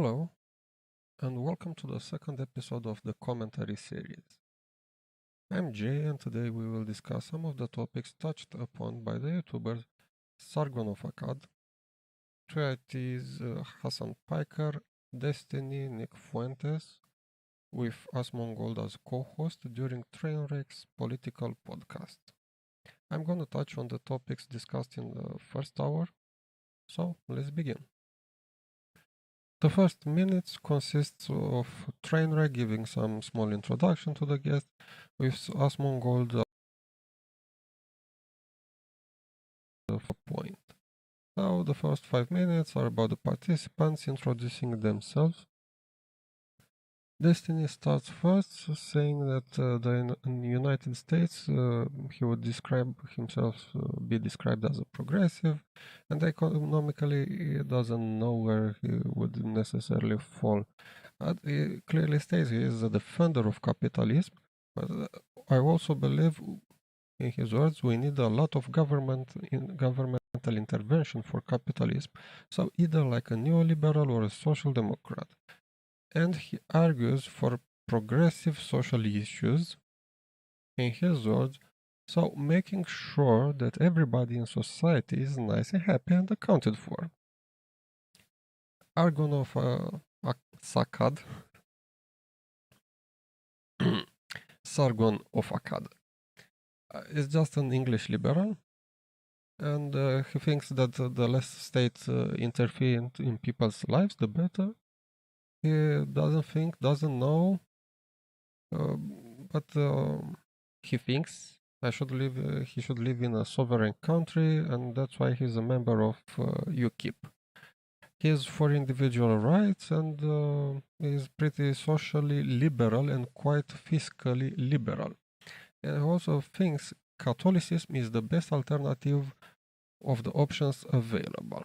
Hello, and welcome to the second episode of the commentary series. I'm Jay, and today we will discuss some of the topics touched upon by the YouTubers Sargon of Akkad, Triates, Hassan Piker, Destiny, Nick Fuentes, with Asmon Gold as co-host during Trainwreck's political podcast. I'm gonna touch on the topics discussed in the first hour, so let's begin. The first minutes consists of Trainwreck giving some small introduction to the guest, with Asmon Gold a point. Now the first 5 minutes are about the participants introducing themselves. Destiny starts first, saying that in the United States he would describe himself, be described as a progressive, and economically he doesn't know where he would necessarily fall. He clearly states he is a defender of capitalism, but I also believe, in his words, we need a lot of governmental intervention for capitalism, so either like a neoliberal or a social democrat. And he argues for progressive social issues, in his words, so making sure that everybody in society is nice and happy and accounted for. Argon of Sakad, Sargon of Akkad, is just an English liberal, and he thinks that the less states interfere in people's lives, the better. He doesn't know, but he thinks he should live in a sovereign country, and that's why he's a member of UKIP. He is for individual rights and is pretty socially liberal and quite fiscally liberal. And he also thinks Catholicism is the best alternative of the options available.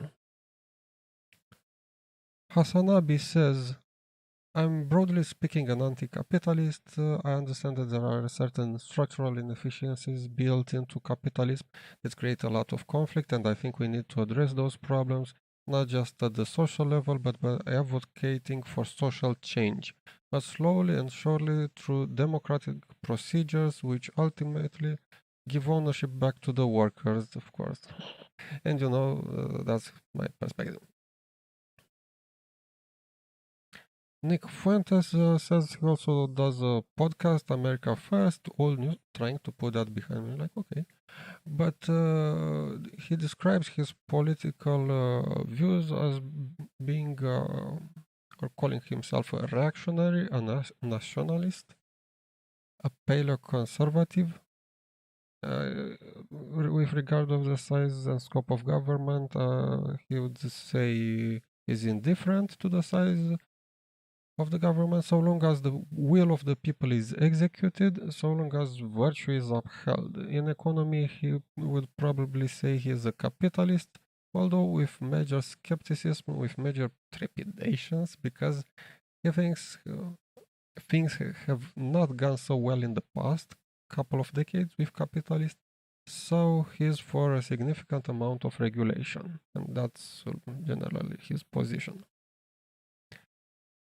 Hasanabi says, I'm broadly speaking an anti-capitalist. I understand that there are certain structural inefficiencies built into capitalism that create a lot of conflict, and I think we need to address those problems, not just at the social level, but by advocating for social change, but slowly and surely through democratic procedures which ultimately give ownership back to the workers, of course. And that's my perspective. Nick Fuentes says he also does a podcast, America First, all new, trying to put that behind me, like, okay. But he describes his political views as being, or calling himself a reactionary, a nationalist, a paleoconservative, with regard of the size and scope of government. He would say he's indifferent to the size of the government so long as the will of the people is executed, so long as virtue is upheld. In economy, he would probably say he is a capitalist, although with major skepticism, with major trepidations, because he thinks things have not gone so well in the past couple of decades with capitalists. So he's for a significant amount of regulation, and that's generally his position.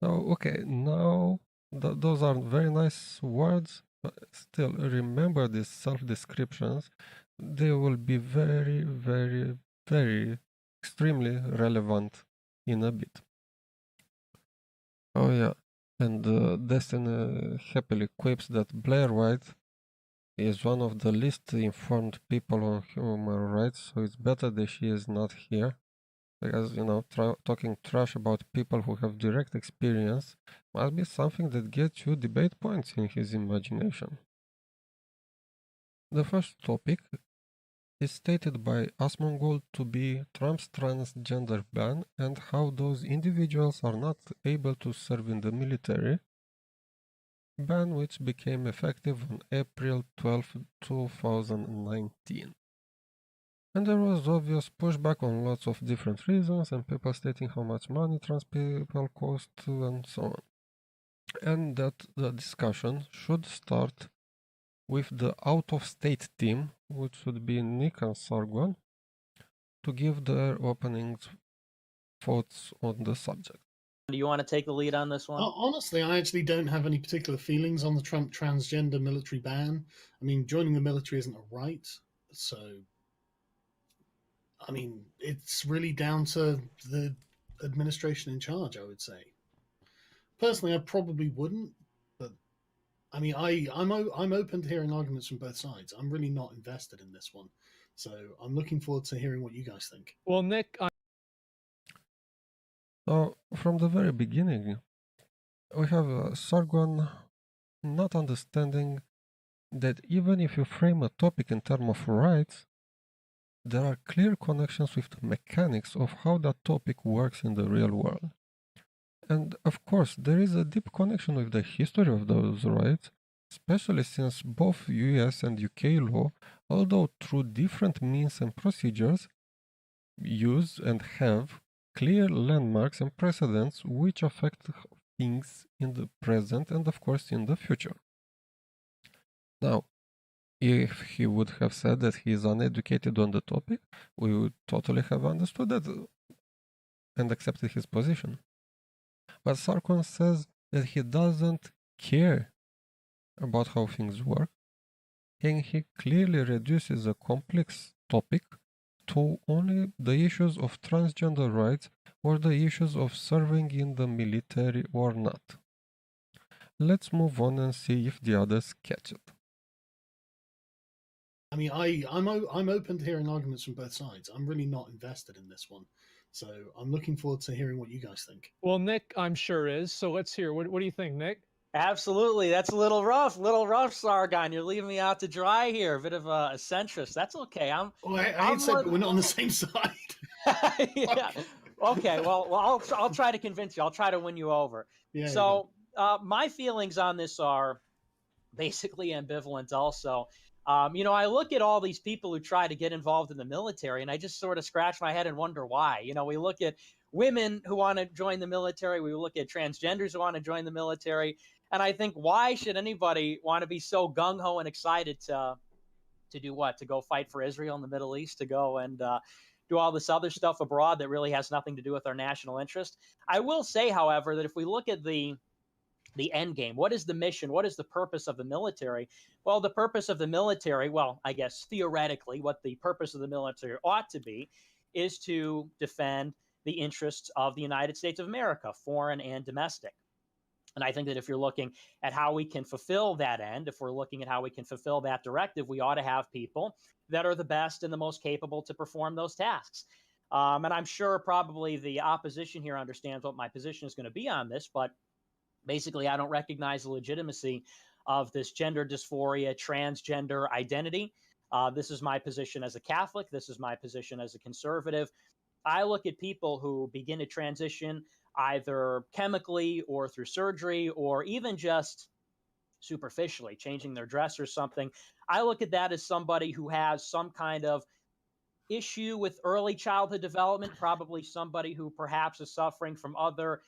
So, okay, now those are very nice words, but still remember these self-descriptions. They will be very, very, very extremely relevant in a bit. Oh yeah, and Destiny happily quips that Blair White is one of the least informed people on human rights, so it's better that she is not here. Because, talking trash about people who have direct experience must be something that gets you debate points in his imagination. The first topic is stated by Asmongold to be Trump's transgender ban and how those individuals are not able to serve in the military, ban which became effective on April 12, 2019. And there was obvious pushback on lots of different reasons and people stating how much money trans people cost and so on. And that the discussion should start with the out-of-state team, which would be Nick and Sargon, to give their opening thoughts on the subject. Do you want to take the lead on this one? Honestly, I actually don't have any particular feelings on the Trump transgender military ban. I mean, joining the military isn't a right, so I mean, it's really down to the administration in charge, I would say. Personally, I probably wouldn't, but I mean, I'm open to hearing arguments from both sides. I'm really not invested in this one, so I'm looking forward to hearing what you guys think. Well, Nick, So, from the very beginning, we have Sargon not understanding that even if you frame a topic in terms of rights, there are clear connections with the mechanics of how that topic works in the real world. And of course, there is a deep connection with the history of those rights, especially since both US and UK law, although through different means and procedures, use and have clear landmarks and precedents which affect things in the present and of course in the future. Now, if he would have said that he is uneducated on the topic, we would totally have understood that and accepted his position. But Sarkon says that he doesn't care about how things work, and he clearly reduces a complex topic to only the issues of transgender rights or the issues of serving in the military or not. Let's move on and see if the others catch it. I mean, I'm open to hearing arguments from both sides. I'm really not invested in this one, so I'm looking forward to hearing what you guys think. well, Nick, I'm sure is. So let's hear. What do you think, Nick? Absolutely. That's a little rough, Sargon. You're leaving me out to dry here. A bit of a centrist. That's okay. Well, I I'm hate to say, more but we're not on the same side. yeah. Okay. Well, I'll try to convince you. I'll try to win you over. Yeah, So, my feelings on this are basically ambivalent also. I look at all these people who try to get involved in the military, and I just sort of scratch my head and wonder why. We look at women who want to join the military, we look at transgenders who want to join the military, and I think, why should anybody want to be so gung ho and excited to do what? To go fight for Israel in the Middle East, to go and do all this other stuff abroad that really has nothing to do with our national interest. I will say, however, that if we look at the end game. What is the mission? What is the purpose of the military? Well, the purpose of the military, well, I guess theoretically, what the purpose of the military ought to be is to defend the interests of the United States of America, foreign and domestic. And I think that if you're looking at how we can fulfill that end, if we're looking at how we can fulfill that directive, we ought to have people that are the best and the most capable to perform those tasks. And I'm sure probably the opposition here understands what my position is going to be on this, but basically, I don't recognize the legitimacy of this gender dysphoria, transgender identity. This is my position as a Catholic. This is my position as a conservative. I look at people who begin to transition either chemically or through surgery or even just superficially changing their dress or something. I look at that as somebody who has some kind of issue with early childhood development, probably somebody who perhaps is suffering from other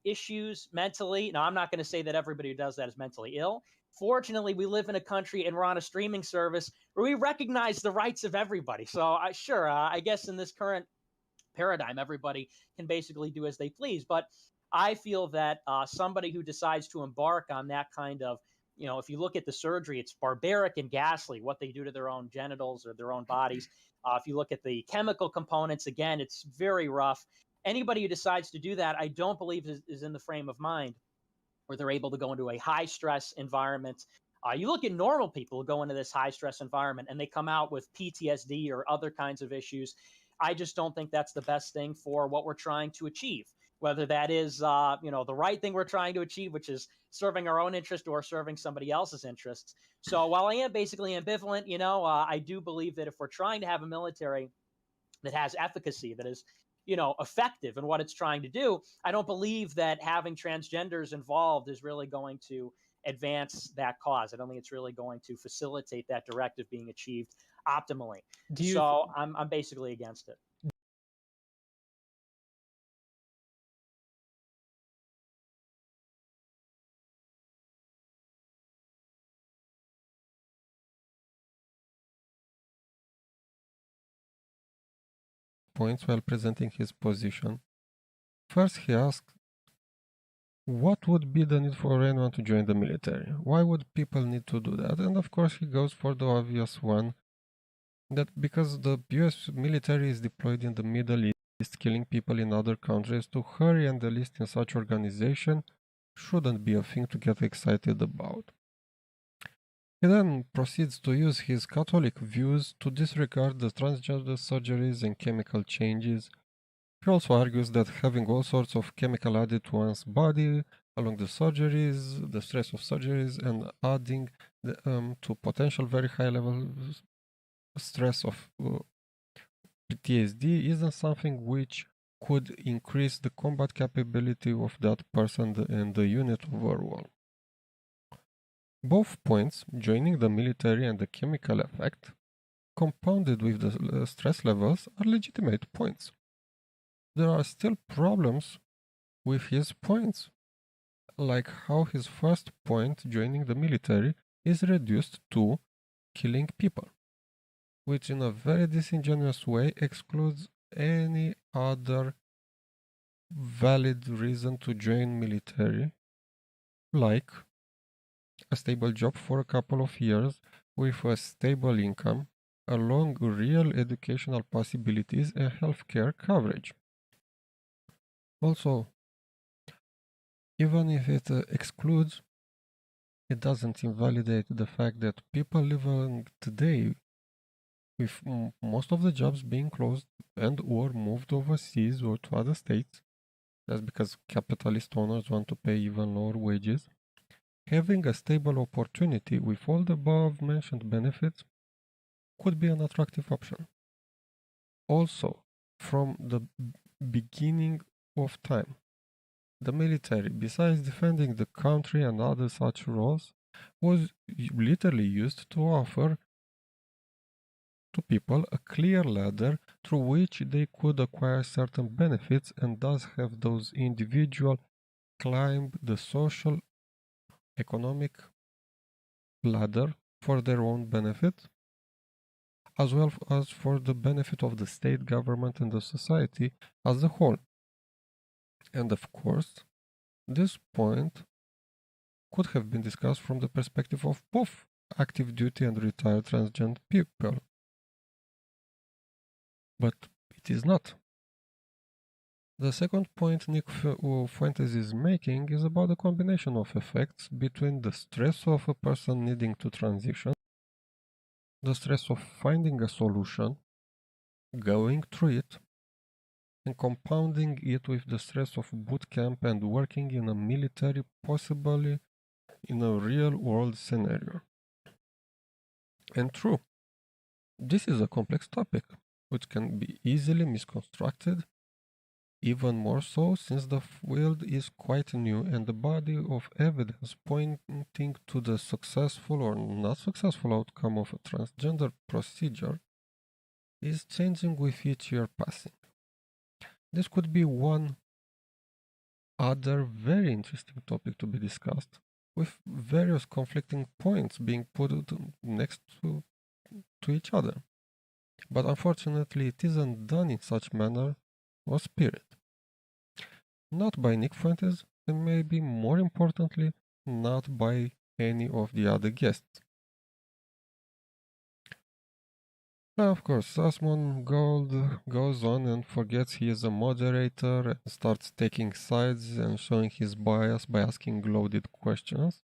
issues mentally. Now, I'm not going to say that everybody who does that is mentally ill. Fortunately, we live in a country and we're on a streaming service where we recognize the rights of everybody. So, I guess in this current paradigm, everybody can basically do as they please. But I feel that somebody who decides to embark on that kind of, if you look at the surgery, it's barbaric and ghastly what they do to their own genitals or their own bodies. If you look at the chemical components, again, it's very rough. Anybody who decides to do that, I don't believe is in the frame of mind where they're able to go into a high stress environment. You look at normal people who go into this high stress environment and they come out with PTSD or other kinds of issues. I just don't think that's the best thing for what we're trying to achieve. Whether that is, the right thing we're trying to achieve, which is serving our own interest or serving somebody else's interests. So while I am basically ambivalent, I do believe that if we're trying to have a military that has efficacy, that is, effective in what it's trying to do, I don't believe that having transgenders involved is really going to advance that cause. I don't think it's really going to facilitate that directive being achieved optimally. So I'm basically against it. Points while presenting his position. First, he asked what would be the need for anyone to join the military? Why would people need to do that? And of course, he goes for the obvious one, that because the US military is deployed in the Middle East, killing people in other countries, to hurry and enlist in such organization shouldn't be a thing to get excited about. He then proceeds to use his Catholic views to disregard the transgender surgeries and chemical changes. He also argues that having all sorts of chemical added to one's body along the surgeries, the stress of surgeries, and adding to potential very high level stress of PTSD isn't something which could increase the combat capability of that person and the unit overall. Both points, joining the military and the chemical effect, compounded with the stress levels, are legitimate points. There are still problems with his points, like how his first point, joining the military, is reduced to killing people, which in a very disingenuous way excludes any other valid reason to join military, like a stable job for a couple of years with a stable income, along real educational possibilities and healthcare coverage. Also, even if it excludes, it doesn't invalidate the fact that people living today with most of the jobs being closed and or moved overseas or to other states, that's because capitalist owners want to pay even lower wages, having a stable opportunity with all the above mentioned benefits could be an attractive option. Also, from the beginning of time, the military, besides defending the country and other such roles, was literally used to offer to people a clear ladder through which they could acquire certain benefits and thus have those individuals climb the social economic ladder for their own benefit, as well as for the benefit of the state government and the society as a whole. And of course, this point could have been discussed from the perspective of both active duty and retired transgender people. But it is not. The second point Nick Fuentes is making is about the combination of effects between the stress of a person needing to transition, the stress of finding a solution, going through it, and compounding it with the stress of boot camp and working in a military, possibly in a real world scenario. And true, this is a complex topic, which can be easily misconstrued, even more so since the field is quite new and the body of evidence pointing to the successful or not successful outcome of a transgender procedure is changing with each year passing. This could be one other very interesting topic to be discussed, with various conflicting points being put next to each other. But unfortunately, it isn't done in such manner or spirit. Not by Nick Fuentes, and maybe more importantly, not by any of the other guests. Now, of course, Asmon Gold goes on and forgets he is a moderator and starts taking sides and showing his bias by asking loaded questions.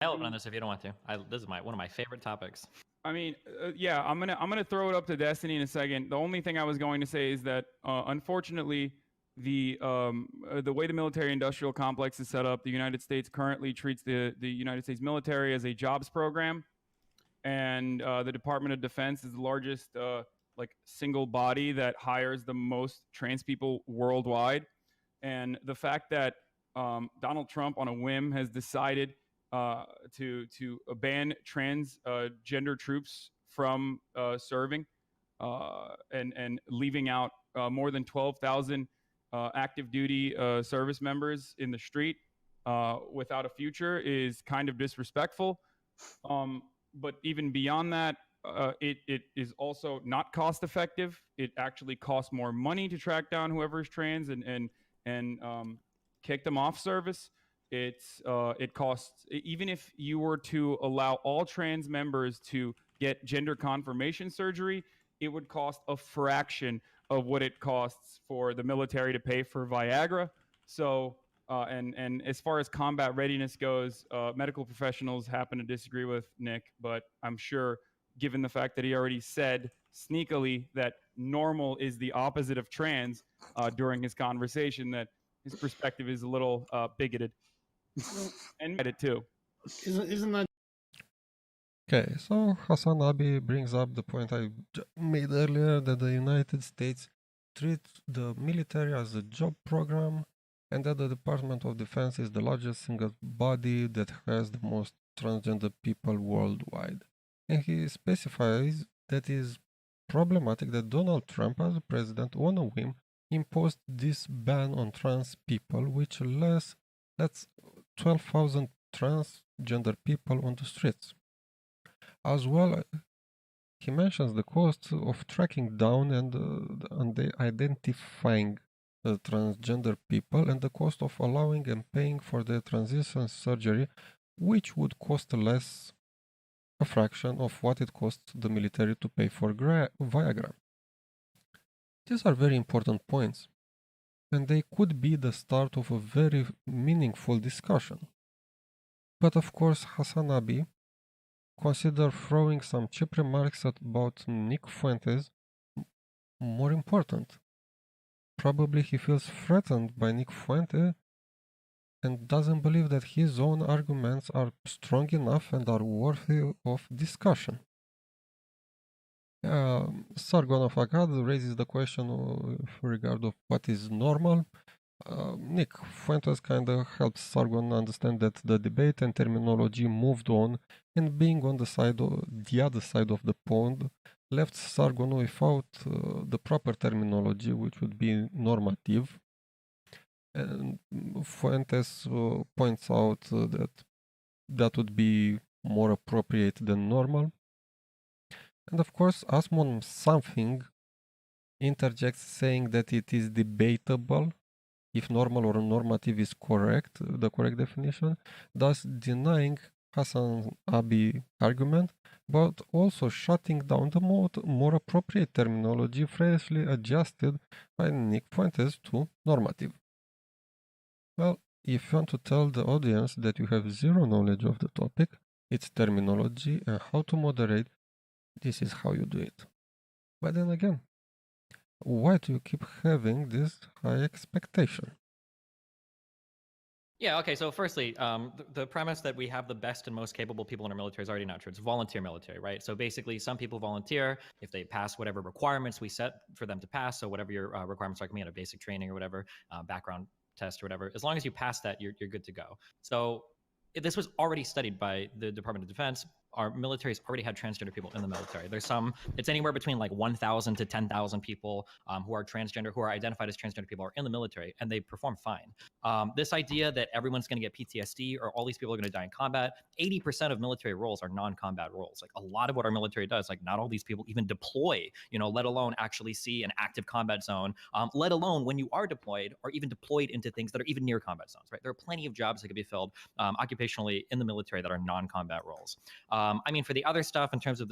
I'll open on this if you don't want to. This is one of my favorite topics. I mean, yeah, I'm gonna throw it up to Destiny in a second. The only thing I was going to say is that unfortunately, the way the military-industrial complex is set up, the United States currently treats the United States military as a jobs program, and the Department of Defense is the largest single body that hires the most trans people worldwide. And the fact that Donald Trump, on a whim, has decided to ban transgender troops from serving and leaving out more than 12,000 active duty service members in the street without a future is kind of disrespectful. But even beyond that, it is also not cost effective. It actually costs more money to track down whoever is trans and kick them off service. It costs, even if you were to allow all trans members to get gender confirmation surgery, it would cost a fraction of what it costs for the military to pay for Viagra. So, and as far as combat readiness goes, medical professionals happen to disagree with Nick, but I'm sure, given the fact that he already said sneakily that normal is the opposite of trans during his conversation, that his perspective is a little bigoted. And it too. Isn't that Okay, so Hassan Abi brings up the point I made earlier that the United States treats the military as a job program and that the Department of Defense is the largest single body that has the most transgender people worldwide. And he specifies that it is problematic that Donald Trump, as president, on a whim, imposed this ban on trans people, which lets 12,000 transgender people on the streets. As well, he mentions the cost of tracking down and identifying transgender people and the cost of allowing and paying for their transition surgery, which would cost less, a fraction of what it costs the military to pay for Viagra. These are very important points, and they could be the start of a very meaningful discussion. But of course, Hassan Abi consider throwing some cheap remarks about Nick Fuentes more important. Probably he feels threatened by Nick Fuentes and doesn't believe that his own arguments are strong enough and are worthy of discussion. Sargon of Akkad raises the question with regard of what is normal. Nick Fuentes kind of helps Sargon understand that the debate and terminology moved on, and being on the other side of the pond left Sargon without the proper terminology, which would be normative. And Fuentes points out that would be more appropriate than normal. And of course, Asmon something interjects saying that it is debatable if normal or normative is correct, the correct definition, thus denying Hassan Abi argument, but also shutting down the more appropriate terminology freshly adjusted by Nick Fuentes to normative. Well, if you want to tell the audience that you have zero knowledge of the topic, its terminology, and how to moderate, this is how you do it. But then again, why do you keep having this high expectation? Yeah, okay, so firstly, the premise that we have the best and most capable people in our military is already not true. It's volunteer military, right? So basically, some people volunteer if they pass whatever requirements we set for them to pass. So whatever your requirements are, coming out of basic training or whatever, background test or whatever, as long as you pass that, you're good to go. So this was already studied by the Department of Defense. Our military's already had transgender people in the military. There's it's anywhere between like 1,000 to 10,000 people who are transgender, who are identified as transgender people are in the military, and they perform fine. This idea that everyone's going to get PTSD or all these people are going to die in combat, 80% of military roles are non-combat roles. Like a lot of what our military does, like not all these people even deploy, let alone actually see an active combat zone, let alone when you are deployed or even deployed into things that are even near combat zones, right? There are plenty of jobs that could be filled occupationally in the military that are non-combat roles. I mean, for the other stuff in terms of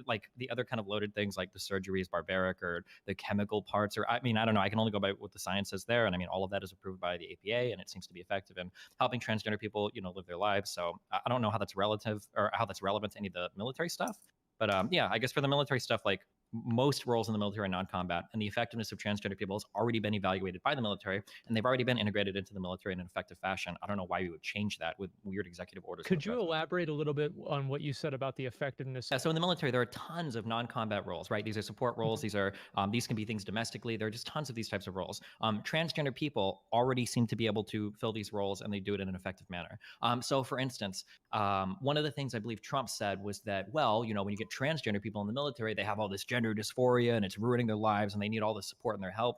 like the other kind of loaded things like the surgery is barbaric or the chemical parts, or I mean, I don't know. I can only go by what the science says there. And I mean, all of that is approved by the APA and it seems to be effective in helping transgender people, live their lives. So I don't know how that's relative or how that's relevant to any of the military stuff. But yeah, I guess for the military stuff, like most roles in the military are non-combat, and the effectiveness of transgender people has already been evaluated by the military, and they've already been integrated into the military in an effective fashion. I don't know why we would change that with weird executive orders. Could you elaborate a little bit on what you said about the effectiveness? Yeah, so in the military, there are tons of non-combat roles, right? These are support roles. These are these can be things domestically. There are just tons of these types of roles. Transgender people already seem to be able to fill these roles, and they do it in an effective manner. So, for instance, one of the things I believe Trump said was that, well, when you get transgender people in the military, they have all this gender dysphoria, and it's ruining their lives, and they need all this support and their help.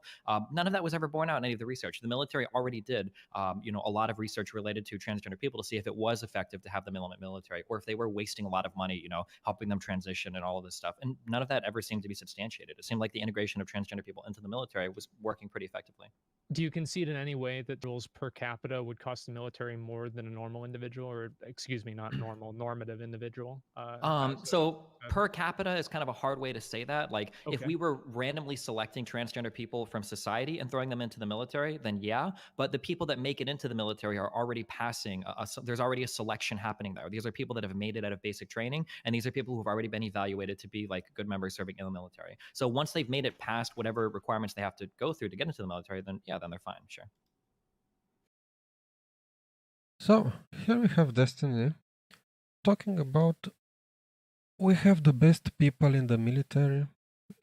None of that was ever borne out in any of the research. The military already did, a lot of research related to transgender people to see if it was effective to have them in the military, or if they were wasting a lot of money, helping them transition and all of this stuff. And none of that ever seemed to be substantiated. It seemed like the integration of transgender people into the military was working pretty effectively. Do you concede in any way that rules per capita would cost the military more than a normal individual, or excuse me, not normal, normative individual? So per capita is kind of a hard way to say that. Like, if Okay. we were randomly selecting transgender people from society and throwing them into the military, then yeah. But the people that make it into the military are already passing. There's already a selection happening there. These are people that have made it out of basic training, and these are people who've already been evaluated to be like good members serving in the military. So once they've made it past whatever requirements they have to go through to get into the military, then yeah, then they're fine. Sure. So here we have Destiny talking about we have the best people in the military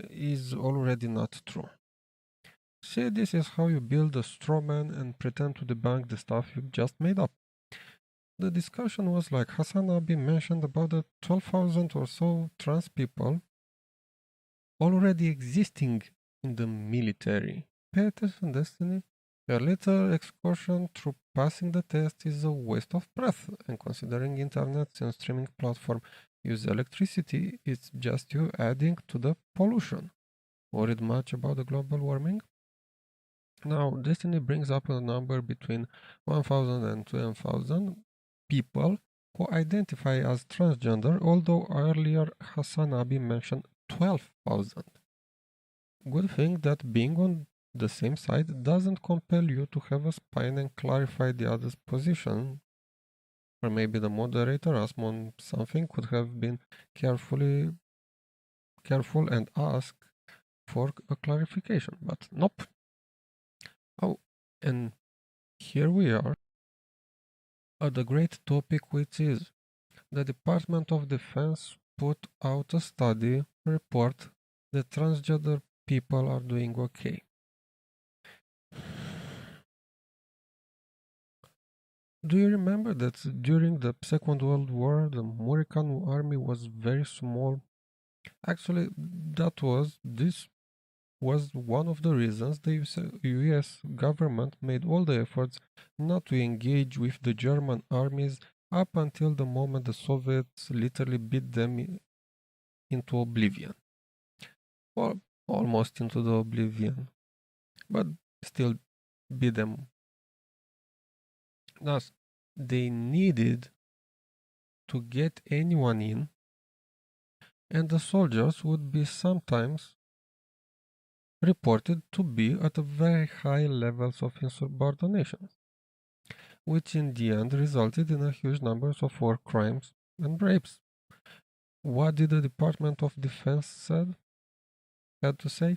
is already not true. See, this is how you build a straw man and pretend to debunk the stuff you just made up. The discussion was like Hassan Abi mentioned about the 12,000 or so trans people already existing in the military. Pay attention, Destiny. Your little excursion through passing the test is a waste of breath, and considering internet and streaming platform use electricity, it's just you adding to the pollution. Worried much about the global warming? Now, Destiny brings up a number between 1,000 and 2,000 people who identify as transgender, although earlier Hassan Abi mentioned 12,000. Good thing that being on the same side doesn't compel you to have a spine and clarify the other's position. Or maybe the moderator, Asmon something, could have been careful and ask for a clarification, but nope. Oh, and here we are at the great topic, which is the Department of Defense put out a study report that transgender people are doing okay. Do you remember that during the Second World War, the American army was very small? Actually, this was one of the reasons the US government made all the efforts not to engage with the German armies up until the moment the Soviets literally beat them into oblivion. Or almost into the oblivion. But still beat them. Thus, they needed to get anyone in, and the soldiers would be sometimes reported to be at very high levels of insubordination, which in the end resulted in a huge number of war crimes and rapes. What did the Department of Defense had to say?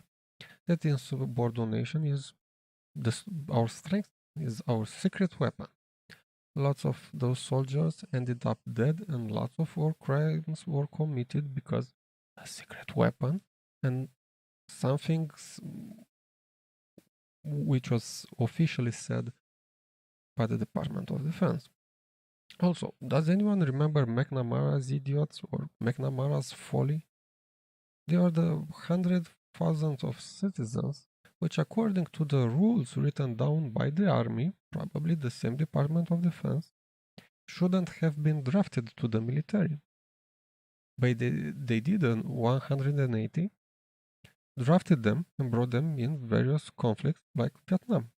That insubordination is our strength, is our secret weapon. Lots of those soldiers ended up dead, and lots of war crimes were committed because a secret weapon and something which was officially said by the Department of Defense. Also, does anyone remember McNamara's idiots or McNamara's folly? They are the hundred thousands of citizens which, according to the rules written down by the army, probably the same Department of Defense, shouldn't have been drafted to the military. But they did 180, drafted them and brought them in various conflicts like Vietnam.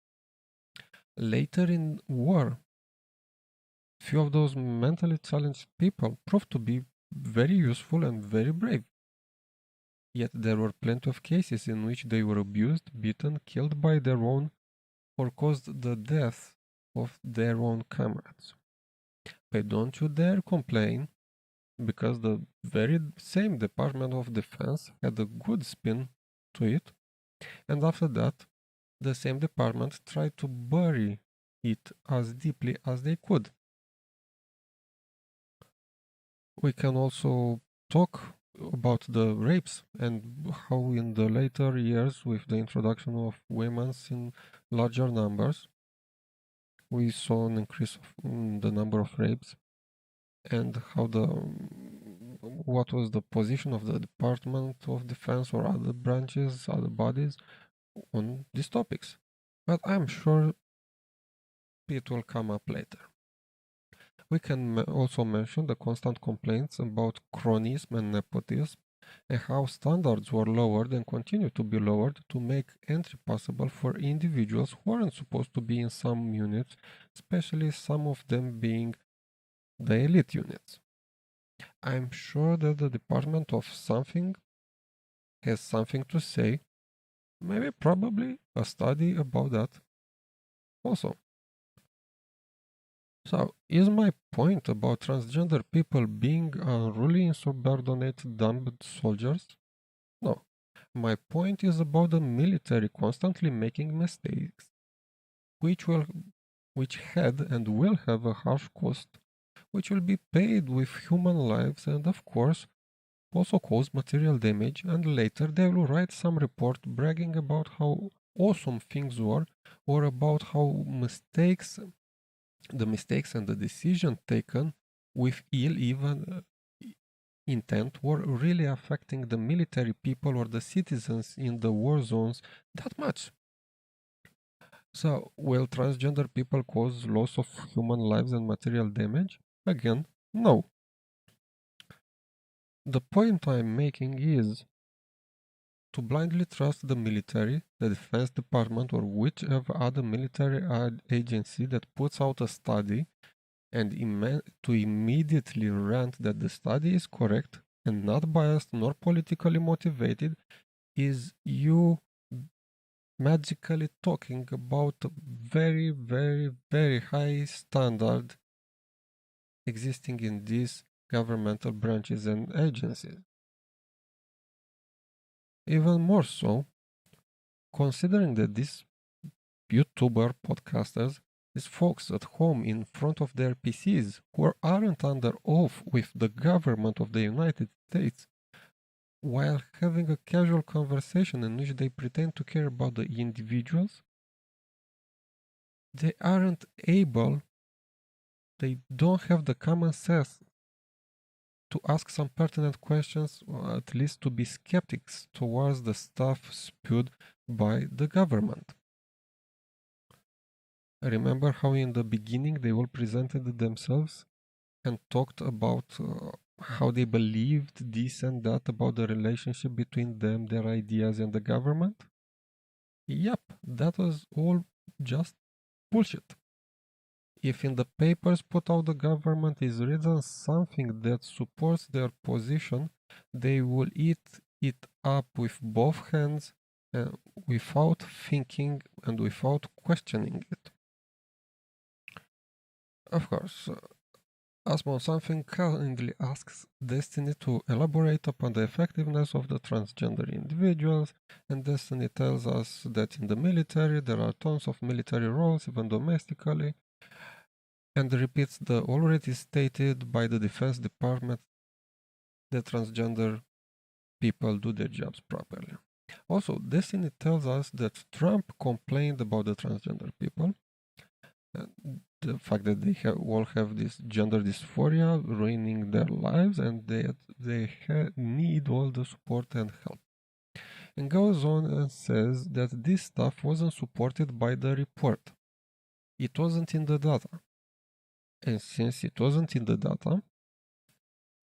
Later in war, few of those mentally challenged people proved to be very useful and very brave. Yet there were plenty of cases in which they were abused, beaten, killed by their own, or caused the death of their own comrades. But don't you dare complain, because the very same Department of Defense had a good spin to it, and after that, the same department tried to bury it as deeply as they could. We can also talk about the rapes and how in the later years, with the introduction of women in larger numbers, we saw an increase in the number of rapes, and how what was the position of the Department of Defense or other branches, other bodies on these topics. But I'm sure it will come up later. We can also mention the constant complaints about cronyism and nepotism and how standards were lowered and continue to be lowered to make entry possible for individuals who aren't supposed to be in some units, especially some of them being the elite units. I'm sure that the Department of Something has something to say, maybe probably a study about that also. So, is my point about transgender people being unruly, insubordinate, dumb soldiers? No. My point is about the military constantly making mistakes, which had and will have a harsh cost, which will be paid with human lives and, of course, also cause material damage, and later they will write some report bragging about how awesome things were or about how the mistakes and the decision taken with ill even intent were really affecting the military people or the citizens in the war zones that much. So, will transgender people cause loss of human lives and material damage? Again, no. The point I'm making is to blindly trust the military, the defense department, or whichever other military agency that puts out a study and to immediately rant that the study is correct and not biased nor politically motivated is you magically talking about a very, very, very high standard existing in these governmental branches and agencies. Even more so, considering that these YouTuber podcasters, these folks at home in front of their PCs who aren't under oath with the government of the United States, while having a casual conversation in which they pretend to care about the individuals, they aren't able, they don't have the common sense to ask some pertinent questions, or at least to be skeptics towards the stuff spewed by the government. Remember how in the beginning they all presented themselves and talked about how they believed this and that about the relationship between them, their ideas, and the government? Yep, that was all just bullshit. If in the papers put out the government is written something that supports their position, they will eat it up with both hands without thinking and without questioning it. Of course, Asmon something kindly asks Destiny to elaborate upon the effectiveness of the transgender individuals, and Destiny tells us that in the military there are tons of military roles, even domestically, and repeats the already stated by the Defense Department that transgender people do their jobs properly. Also, Destiny tells us that Trump complained about the transgender people, the fact that they all have this gender dysphoria ruining their lives, and they need all the support and help. And goes on and says that this stuff wasn't supported by the report. It wasn't in the data. And since it wasn't in the data,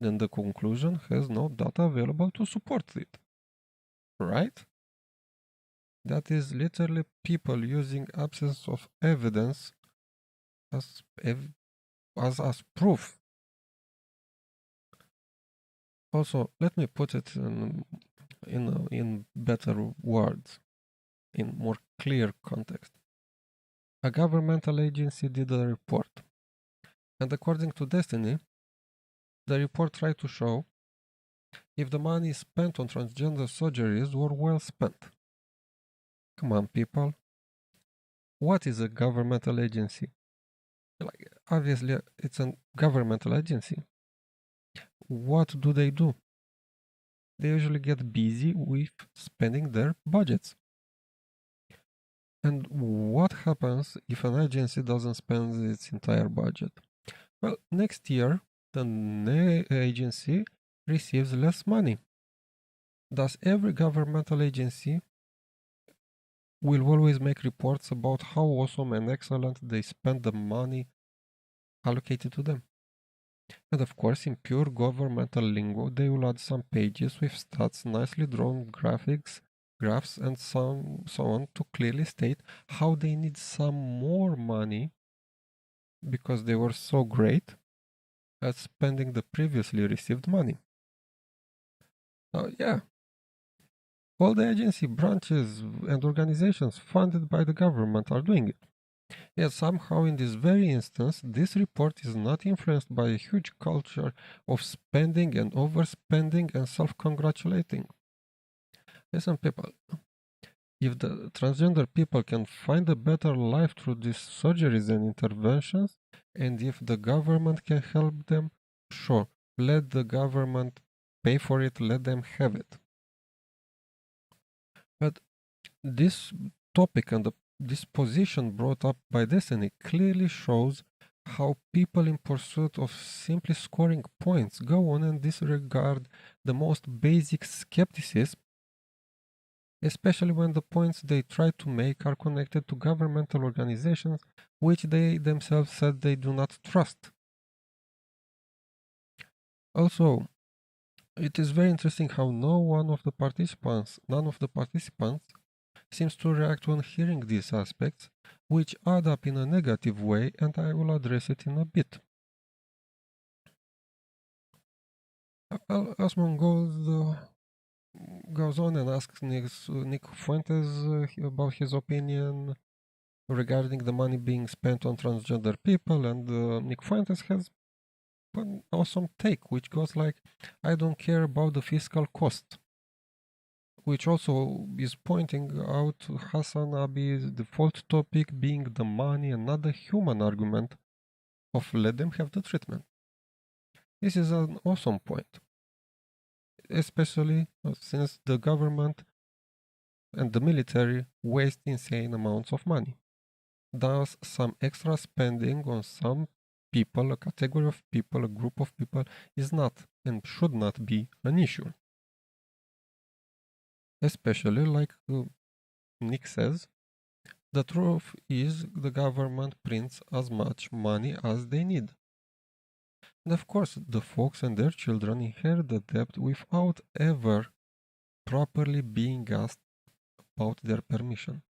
then the conclusion has no data available to support it. Right? That is literally people using absence of evidence as proof. Also, let me put it in better words, in more clear context. A governmental agency did a report, and according to Destiny, the report tried to show if the money spent on transgender surgeries were well spent. Come on, people. What is a governmental agency? Obviously, it's a governmental agency. What do? They usually get busy with spending their budgets. And what happens if an agency doesn't spend its entire budget? Well, next year, the agency receives less money. Thus, every governmental agency will always make reports about how awesome and excellent they spend the money allocated to them. And of course, in pure governmental lingo, they will add some pages with stats, nicely drawn graphics, graphs, and so on to clearly state how they need some more money because they were so great at spending the previously received money. Yeah, all the agency branches and organizations funded by the government are doing it. Yet somehow in this very instance, this report is not influenced by a huge culture of spending and overspending and self-congratulating. Listen, people, if the transgender people can find a better life through these surgeries and interventions, and if the government can help them, sure, let the government pay for it, let them have it. But this topic and this position brought up by Destiny clearly shows how people in pursuit of simply scoring points go on and disregard the most basic skepticism, especially when the points they try to make are connected to governmental organizations which they themselves said they do not trust. Also, it is very interesting how none of the participants seems to react when hearing these aspects, which add up in a negative way, and I will address it in a bit. Asmon goes on and asks Nick Fuentes about his opinion regarding the money being spent on transgender people, and Nick Fuentes has an awesome take, which goes like, I don't care about the fiscal cost, which also is pointing out Hassan Abi's default topic being the money and not the human argument of let them have the treatment. This is an awesome point, especially since the government and the military waste insane amounts of money. Thus, some extra spending on some people, a category of people, a group of people, is not and should not be an issue. Especially, like Nick says, the truth is the government prints as much money as they need. And of course, the folks and their children inherit the debt without ever properly being asked about their permission.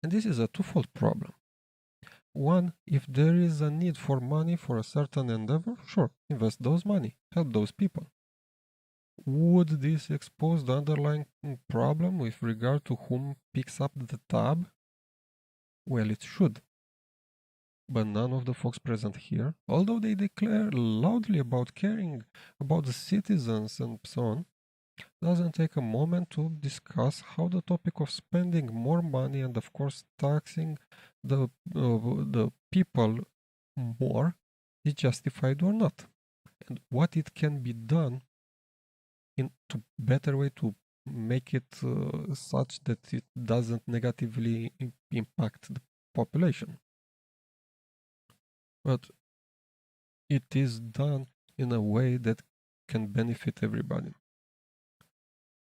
And this is a twofold problem. One, if there is a need for money for a certain endeavor, sure, invest those money, help those people. Would this expose the underlying problem with regard to whom picks up the tab? Well, it should. But none of the folks present here, although they declare loudly about caring about the citizens and so on, doesn't take a moment to discuss how the topic of spending more money and of course taxing the people more is justified or not, and what it can be done in to better way to make it such that it doesn't negatively impact the population. But it is done in a way that can benefit everybody.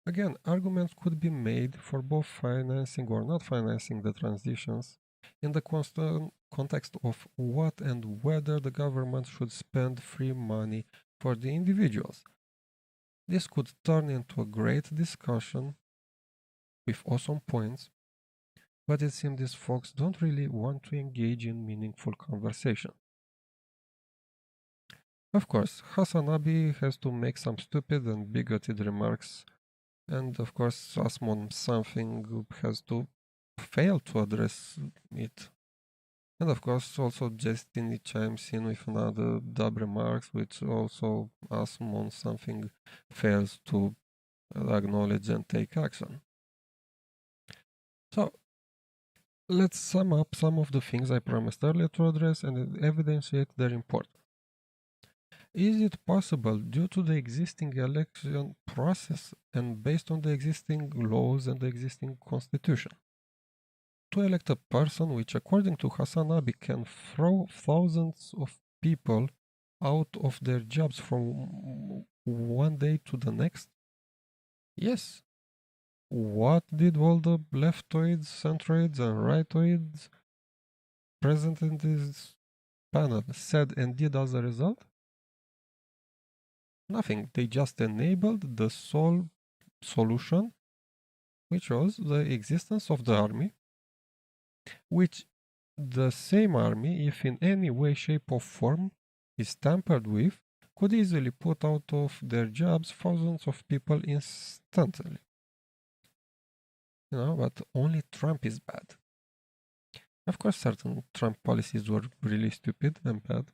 Again, arguments could be made for both financing or not financing the transitions in the constant context of what and whether the government should spend free money for the individuals. This could turn into a great discussion with awesome points, but it seems these folks don't really want to engage in meaningful conversation. Of course, Hasanabi has to make some stupid and bigoted remarks, and of course, Asmon something has to fail to address it. And of course, also Destiny chimes in with another dub remarks, which also Asmon something fails to acknowledge and take action. So, let's sum up some of the things I promised earlier to address and evidentiate their importance. Is it possible, due to the existing election process and based on the existing laws and the existing constitution, to elect a person which, according to Hassan Abi, can throw thousands of people out of their jobs from one day to the next? Yes. What did all the leftoids, centroids, and rightoids present in this panel said and did as a result? Nothing. They just enabled the sole solution, which was the existence of the army, which the same army, if in any way, shape, or form is tampered with, could easily put out of their jobs thousands of people instantly. But only Trump is bad. Of course, certain Trump policies were really stupid and bad.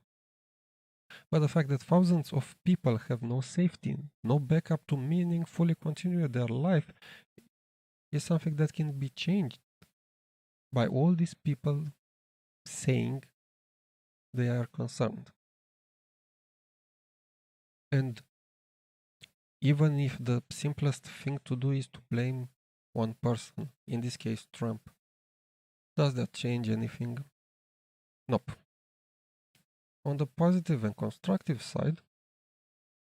But the fact that thousands of people have no safety, no backup to meaningfully continue their life, is something that can be changed by all these people saying they are concerned. And even if the simplest thing to do is to blame one person, in this case Trump, does that change anything? Nope. On the positive and constructive side,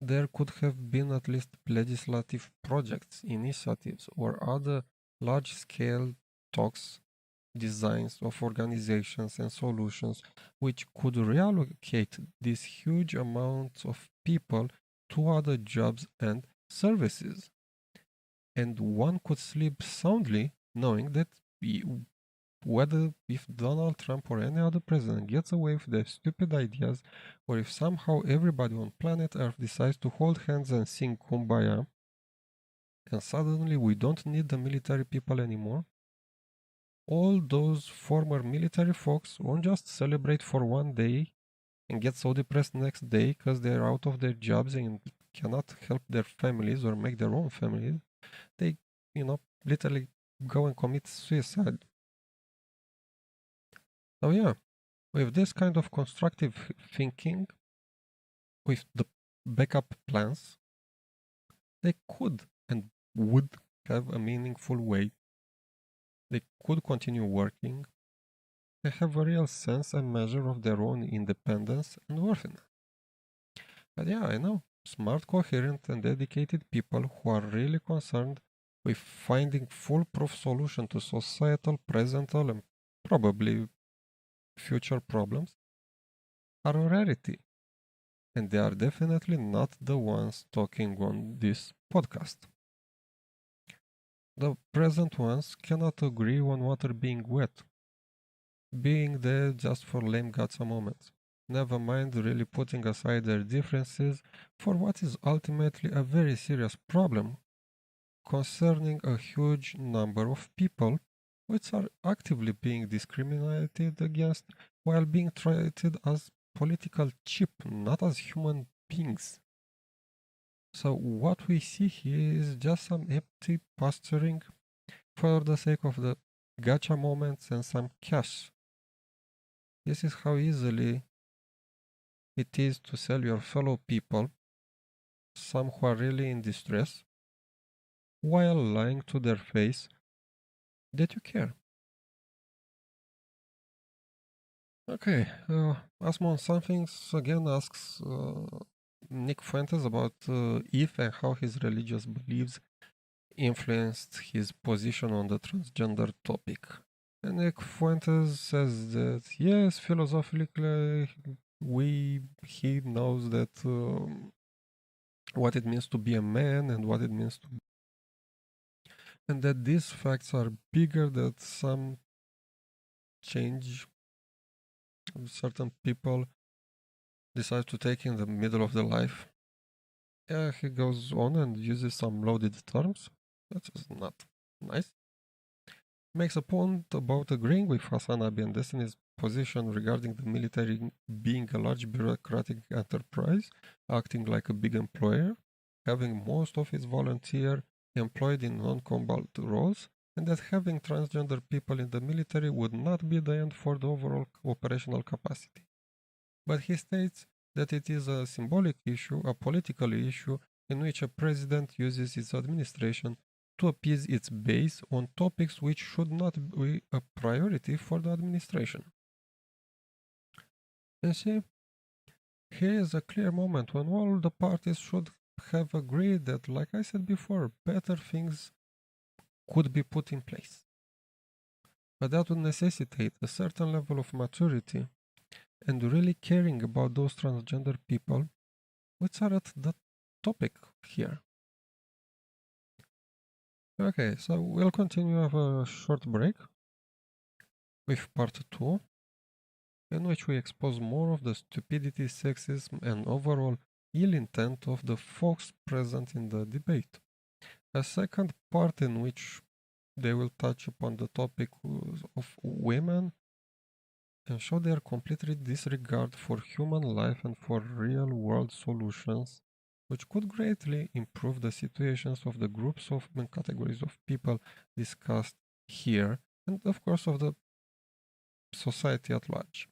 there could have been at least legislative projects, initiatives, or other large-scale talks, designs of organizations and solutions which could reallocate these huge amounts of people to other jobs and services. And one could sleep soundly knowing that whether if Donald Trump or any other president gets away with their stupid ideas, or if somehow everybody on planet Earth decides to hold hands and sing Kumbaya, and suddenly we don't need the military people anymore, all those former military folks won't just celebrate for one day and get so depressed next day because they're out of their jobs and cannot help their families or make their own families. They, literally go and commit suicide. So yeah, with this kind of constructive thinking, with the backup plans, they could and would have a meaningful way. They could continue working. They have a real sense and measure of their own independence and worthiness. But yeah, I know, smart, coherent, and dedicated people who are really concerned with finding foolproof solution to societal, presental, and probably future problems are a rarity. And they are definitely not the ones talking on this podcast. The present ones cannot agree on water being wet, being there just for lame gacha moments. Never mind really putting aside their differences for what is ultimately a very serious problem concerning a huge number of people which are actively being discriminated against while being treated as political chip, not as human beings. So what we see here is just some empty posturing for the sake of the gacha moments and some cash. This is how easily it is to sell your fellow people, some who are really in distress, while lying to their face that you care. Okay, Asmon Somethings again asks Nick Fuentes about if and how his religious beliefs influenced his position on the transgender topic. And Nick Fuentes says that yes, philosophically, he knows that what it means to be a man and what it means to, and that these facts are bigger than some change certain people decide to take in the middle of their life. Yeah, he goes on and uses some loaded terms. That is not nice. Makes a point about agreeing with Hasanabi and Destiny's position regarding the military being a large bureaucratic enterprise, acting like a big employer, having most of its volunteer employed in non-combat roles, and that having transgender people in the military would not be the end for the overall operational capacity. But he states that it is a symbolic issue, a political issue, in which a president uses his administration to appease its base on topics which should not be a priority for the administration. And see, here is a clear moment when all the parties should have agreed that, like I said before, better things could be put in place. But that would necessitate a certain level of maturity and really caring about those transgender people, which are at the topic here. Okay, so we'll continue have a short break with part 2, in which we expose more of the stupidity, sexism, and overall ill intent of the folks present in the debate. A second part in which they will touch upon the topic of women and show their complete disregard for human life and for real world solutions, which could greatly improve the situations of the groups of and categories of people discussed here, and of course of the society at large.